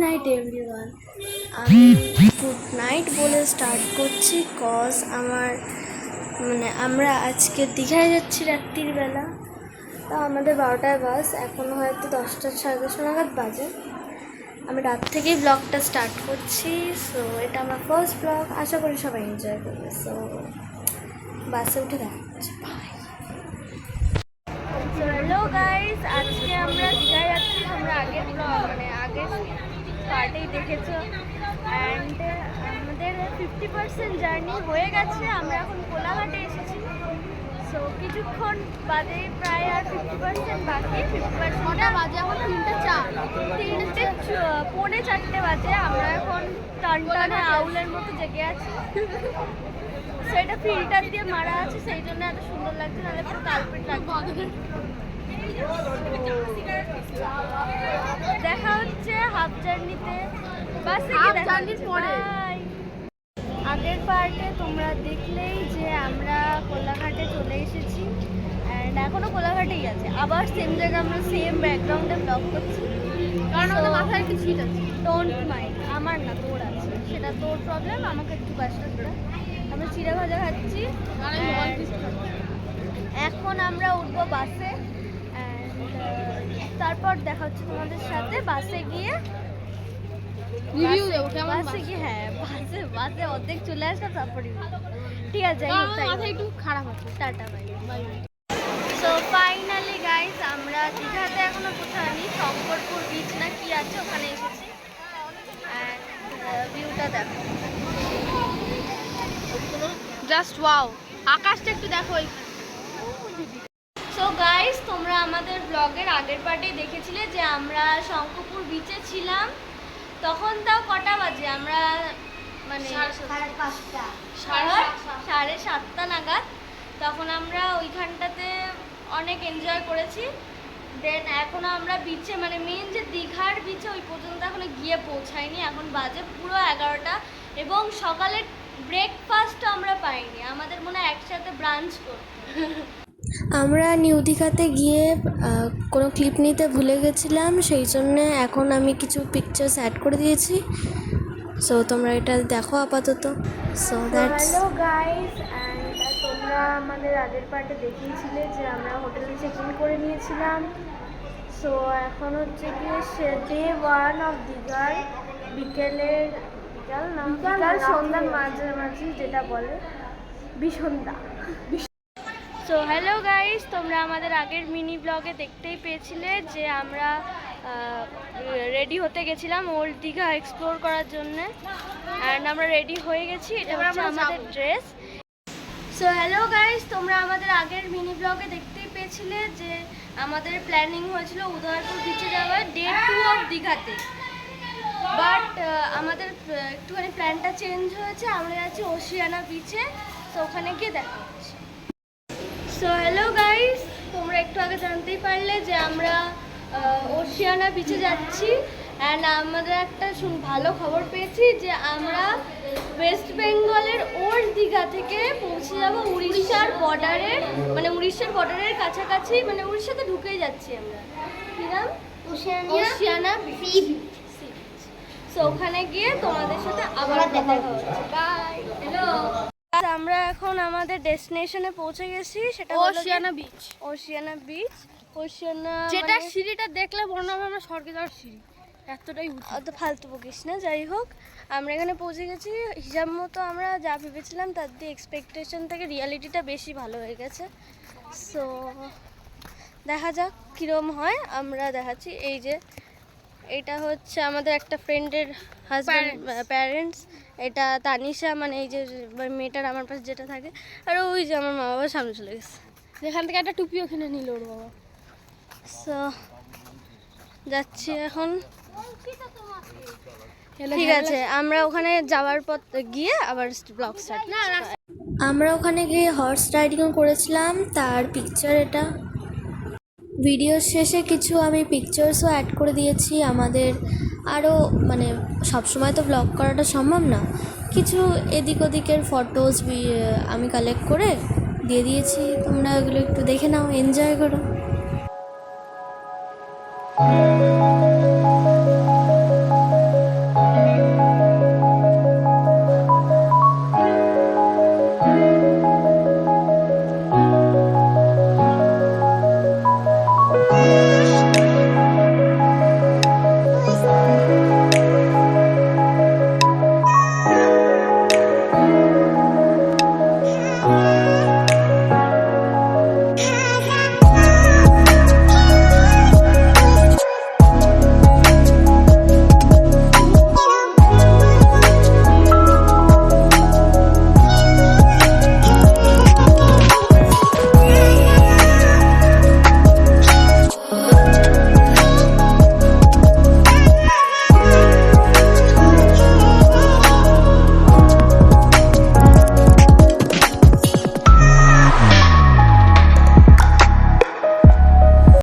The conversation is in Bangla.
Night everyone. আমি গুড নাইট বলে স্টার্ট করছি কজ আমরা আজকে দীঘায় যাচ্ছি রাত্রির বেলা। তো আমাদের 12টায় বাস, এখন হয়তো 10টা সাড়ে 10টা নাগাদ বাজে। আমি রাত থেকেই ব্লগটা স্টার্ট করছি। সো এটা আমার ফার্স্ট ব্লগ, আশা করি সবাই এনজয় করবে। সো বাসে উঠে দেখা হচ্ছে। হ্যালো গাইস, আজকে আমরা দীঘায় যাচ্ছি। তোমরা আগের পার্টেই দেখেছো। অ্যান্ড আমাদের 50% জার্নি হয়ে গেছে। আমরা এখন কোলাঘাটে এসেছি। সো কিছুক্ষণ বাদে প্রায় আর 50% বাকি। 50% বাজে এখন 3:04 বাজে। আমরা এখন টানটানে আউলের মতো জেগে আছি। সেটা ফিল্টার দিয়ে মারা আছে, সেই জন্য এত সুন্দর লাগছে, নাহলে পুরো কালপিট লাগবে। দেখা হচ্ছে হাফ জার্নিতে, বাসে গিয়ে দেখা হচ্ছে। আগের পার্টে তোমরা দেখলেই যে আমরা কোলাঘাটে চলে এসেছি, অ্যান্ড এখনও কোলাঘাটেই আছে। আবার সেম জায়গায় আমরা সেম ব্যাকগ্রাউন্ডে ব্লগ করছি, কারণ আমাদের মাথায় একটু ছিট আছে। ডোন্ট মাইন্ড, আমার না, তোর আছে, সেটা তোর প্রবলেম, আমাকে একটু কষ্ট। আমরা চিড়া ভাজা খাচ্ছি। এখন আমরা উঠবো বাসে, তারপর দেখা হচ্ছে তোমাদের সাথে বাসে গিয়ে রিভিউ দেবো। বাসে গিয়ে বাসে অর্ধেক চলে আসে, তারপর ঠিক আছে। একটু খারাপ হচ্ছে। Tata, bye bye. So finally guys, আমরা দীঘাতে এখনো পৌঁছাইনি। শঙ্করপুর বিচ না কি আছে, ওখানে এসেছি। ভিউটা দেখো, জাস্ট ওয়াও। আকাশটা একটু দেখো। সো গাইস, তোমরা আমাদের ব্লগের আগের পার্টে দেখেছিলে যে আমরা শঙ্করপুর বিচে ছিলাম। তখন তাও কটা বাজে, আমরা সাড়ে সাতটা নাগাদ। তখন আমরা ওইখানটাতে অনেক এনজয় করেছি। দেন এখন আমরা বিচে মেন যে দীঘার বিচে ওই পর্যন্ত এখনো গিয়ে পৌঁছাইনি। এখন বাজে পুরো 11টা, এবং সকালের ব্রেকফাস্ট আমরা পাইনি। আমাদের মনে হয় একসাথে ব্রাঞ্চ করতে। আমরা নিউ দীঘাতে গিয়ে কোনো ক্লিপ নিতে ভুলে গেছিলাম, সেই জন্যে এখন আমি কিছু পিকচার্স অ্যাড করে দিয়েছি। সো তোমরা এটা দেখো আপাতত। So that's hello guys, and তোমরা আমাদের আগের পার্টে দেখিয়েছিলে যে আমরা হোটেলে চেক ইন করে নিয়েছিলাম। সো এখন হচ্ছে গিয়ে ডে 1 অফ দীঘার বিকাল সন্ধ্যার মাঝামাঝি, যেটা বলে বিসন্ধ্যা। সো হ্যালো গাইস, তোমরা আমাদের আগের মিনি ব্লগে দেখতেই পেয়েছিলে যে আমরা রেডি হতে গেছিলাম ওল্ড দীঘা এক্সপ্লোর করার জন্যে। অ্যান্ড আমরা রেডি হয়ে গেছি, এটা হচ্ছে আমাদের ড্রেস। সো হ্যালো গাইস, তোমরা আমাদের আগের মিনি ব্লগে দেখতেই পেয়েছিলে যে আমাদের প্ল্যানিং হয়েছিল উদয়পুর বিচে যাওয়ার ডে 2 অফ দীঘাতে। বাট আমাদের একটুখানি প্ল্যানটা চেঞ্জ হয়েছে। আমরা যাচ্ছি ওশিয়ানা বিচে। তো ওখানে গিয়ে দেখা হচ্ছে। সো হ্যালো গাইস, তোমরা একটু আগে জানতেই পারলে যে আমরা ওশিয়ানা বিচে যাচ্ছি। অ্যান্ড আমাদের একটা ভালো খবর পেয়েছি যে আমরা ওয়েস্ট বেঙ্গলের ওল্ড দীঘা থেকে পৌঁছে যাব উড়িষ্যার বর্ডারের, উড়িষ্যার বর্ডারের কাছাকাছি, উড়িষ্যাতে ঢুকেই যাচ্ছি আমরা। কি নাম? Oceana beach. সো ওখানে গিয়ে তোমাদের সাথে আবার দেখা হচ্ছে। বাই। হ্যালো, আমরা এখন আমাদের ডেস্টিনেশনে পৌঁছে গেছি, সেটা ওশিয়ানা বিচ। ওশিয়ানা, যেটা সিঁড়িটা দেখলে মনে হবে আমরা স্বর্গে যাওয়ার সিঁড়ি, এতটাই অত ফালতু বকিস না। যাই হোক, আমরা এখানে পৌঁছে গেছি। হিসাব মতো আমরা যা ভেবেছিলাম তার দিয়ে এক্সপেকটেশন থেকে রিয়ালিটিটা বেশি ভালো হয়ে গেছে। সো দেখা যাক কীরকম হয়। আমরা দেখাচ্ছি, এই যে এটা হচ্ছে আমাদের একটা ফ্রেন্ডের হাজব্যান্ড, প্যারেন্টস। এটা তানিশা, এই যে মেয়েটার আমার পাশে যেটা থাকে। আর ওই যে আমার মা বাবা সামনে চলে গেছে, যেখান থেকে একটা টুপিও কিনে নিল ওর বাবা। সো যাচ্ছি এখন। ঠিক আছে, আমরা ওখানে যাওয়ার পর গিয়ে আবার ব্লগ স্টার্ট। আমরা ওখানে গিয়ে হর্স রাইডিংও করেছিলাম, তার পিকচার এটা। ভিডিও শেষে কিছু আমি পিকচার্সও অ্যাড করে দিয়েছি। আমাদের আরও সবসময় তো ব্লগ করাটা সম্ভব না, কিছু এদিক ওদিকের ফটোস আমি কালেক্ট করে দিয়ে দিয়েছি। তোমরা ওগুলো একটু দেখে নাও, এনজয় করো।